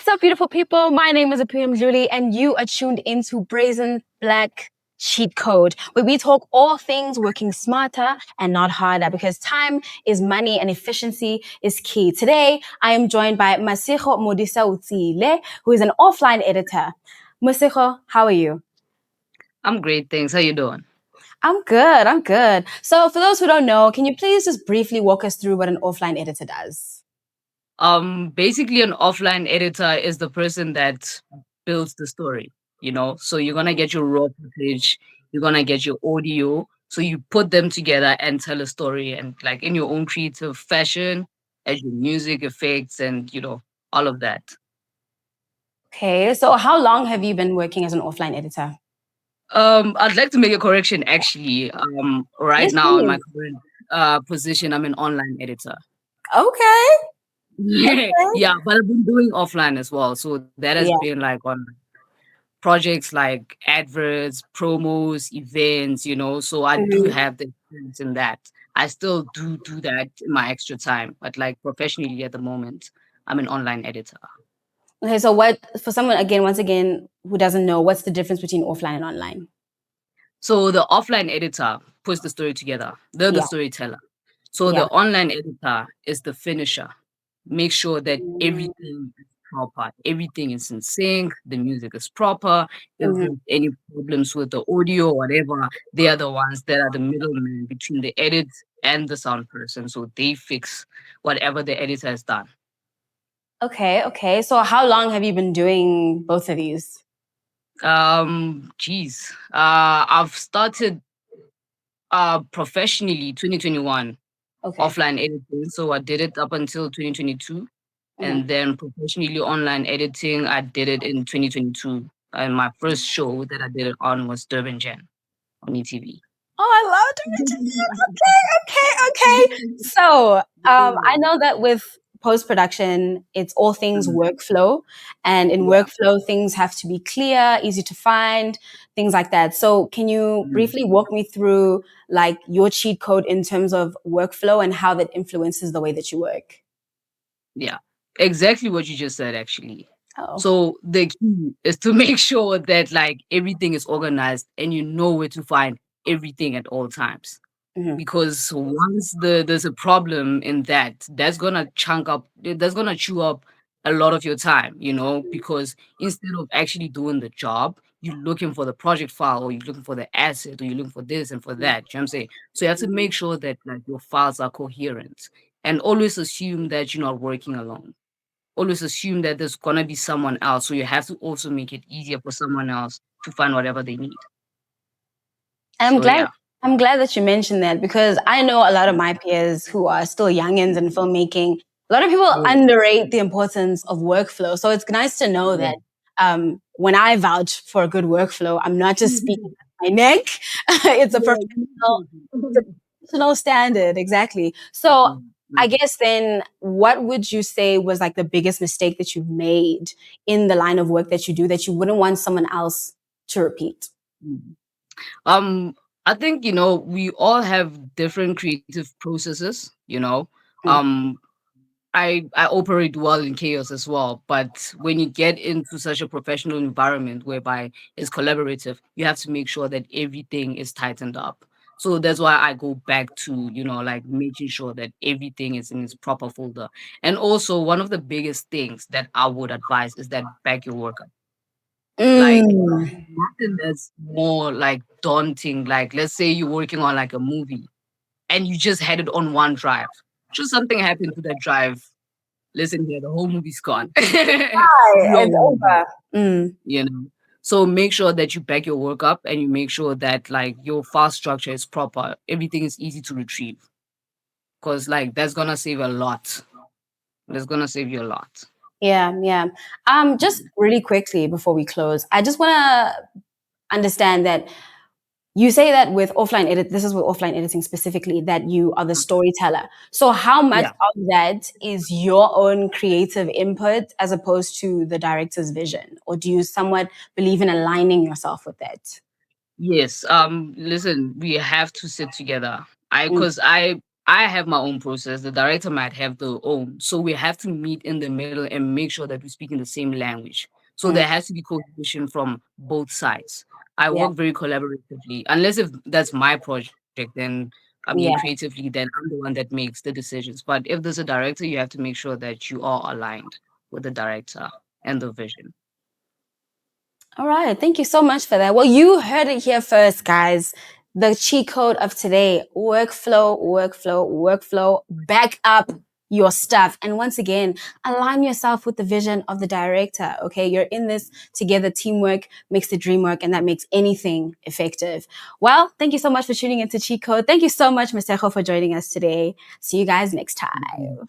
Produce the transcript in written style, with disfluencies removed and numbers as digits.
up, beautiful people? My name is Apiyam Julie, and you are tuned into Brazen Black Cheat Code, where we talk all things working smarter and not harder, because time is money and efficiency is key. Today, I am joined by Masego Modisaotsile, who is an offline editor. Masego, how are you? I'm great, thanks. How you doing? I'm good. So for those who don't know, can you please just briefly walk us through what an offline editor does? Basically an offline editor is the person that builds the story, So you're gonna get your raw footage, you're gonna get your audio, so you put them together and tell a story and like in your own creative fashion, add your music effects and all of that. Okay, so how long have you been working as an offline editor? I'd like to make a correction actually. Right Yes, now in my please. current position, I'm an online editor. Okay. Okay. Yeah, but I've been doing offline as well. So that has Yeah. been like on projects like adverts, promos, events, So I do Mhm. have the experience in that. I still do that in my extra time, but like professionally at the moment, I'm an online editor. Okay, so what for someone again, once again, who doesn't know, what's the difference between offline and online? So the offline editor puts the story together. They're the Yeah. storyteller. So Yeah. the online editor is the finisher. Make sure that Mm-hmm. everything is proper, everything is in sync, the music is proper. If Mm-hmm. there's any problems with the audio or whatever, they are the ones that are the middleman between the edit and the sound person. So they fix whatever the editor has done. Okay. So how long have you been doing both of these? Geez. I've started professionally 2021 Okay. offline editing. So I did it up until 2022. Mm-hmm. And then professionally online editing, I did it in 2022. And my first show that I did it on was Durban Jan on ETV. Oh, I love to. Okay. So, I know that with post production, it's all things Mm, workflow, and in yeah. workflow, things have to be clear, easy to find, things like that. So, can you Mm, briefly walk me through like your cheat code in terms of workflow and how that influences the way that you work? yeah. Exactly what you just said, actually. Oh. So the key is to make sure that like everything is organized and you know where to find everything at all times. Hmm. Because once there's a problem in that, that's gonna chew up a lot of your time, because instead of actually doing the job, you're looking for the project file or you're looking for the asset or you're looking for this and for that. You know what I'm saying? So you have to make sure that like your files are coherent and always assume that you're not working alone. Always assume that there's gonna be someone else. So you have to also make it easier for someone else to find whatever they need. I'm So glad yeah. I'm glad that you mentioned that because I know a lot of my peers who are still youngins in filmmaking. A lot of people Yeah. underrate the importance of workflow. So it's nice to know Yeah. that when I vouch for a good workflow, I'm not just speaking at my neck. It's a it's a professional standard, exactly. So I Mm. guess then, what would you say was like the biggest mistake that you've made in the line of work that you do that you wouldn't want someone else to repeat? Mm. Um, I think, we all have different creative processes. Mm. Um, I operate well in chaos as well, but when you get into such a professional environment whereby it's collaborative, you have to make sure that everything is tightened up. So that's why I go back to, like making sure that everything is in its proper folder. And also one of the biggest things that I would advise is that back your work up. Like Mm. nothing that's more like daunting. Like let's say you're working on like a movie and you just had it on one drive. Just something happened to that drive. Listen here, the whole movie's gone. You're It's over. Mm. you know. So make sure that you back your work up and you make sure that like your file structure is proper. Everything is easy to retrieve. Cause like that's gonna save a lot. That's gonna save you a lot. Yeah. Just really quickly before we close, I just want to understand that you say that with this is with offline editing specifically, that you are the storyteller. So how much Yeah. of that is your own creative input as opposed to the director's vision? Or do you somewhat believe in aligning yourself with that? Yes. Listen, we have to sit together. I Mm. cause I have my own process. The director might have their own. So we have to meet in the middle and make sure that we speak in the same language. So Mm, there has to be cohesion from both sides. I yeah, work very collaboratively. Unless if that's my project, then I mean yeah. creatively, then I'm the one that makes the decisions. But if there's a director, you have to make sure that you are aligned with the director and the vision. All right. Thank you so much for that. Well, you heard it here first, guys. The cheat code of today: workflow, workflow, workflow. Back up your stuff. And once again, align yourself with the vision of the director. Okay. You're in this together. Teamwork makes the dream work, and that makes anything effective. Well, thank you so much for tuning into Cheat Code. Thank you so much, Masego, for joining us today. See you guys next time.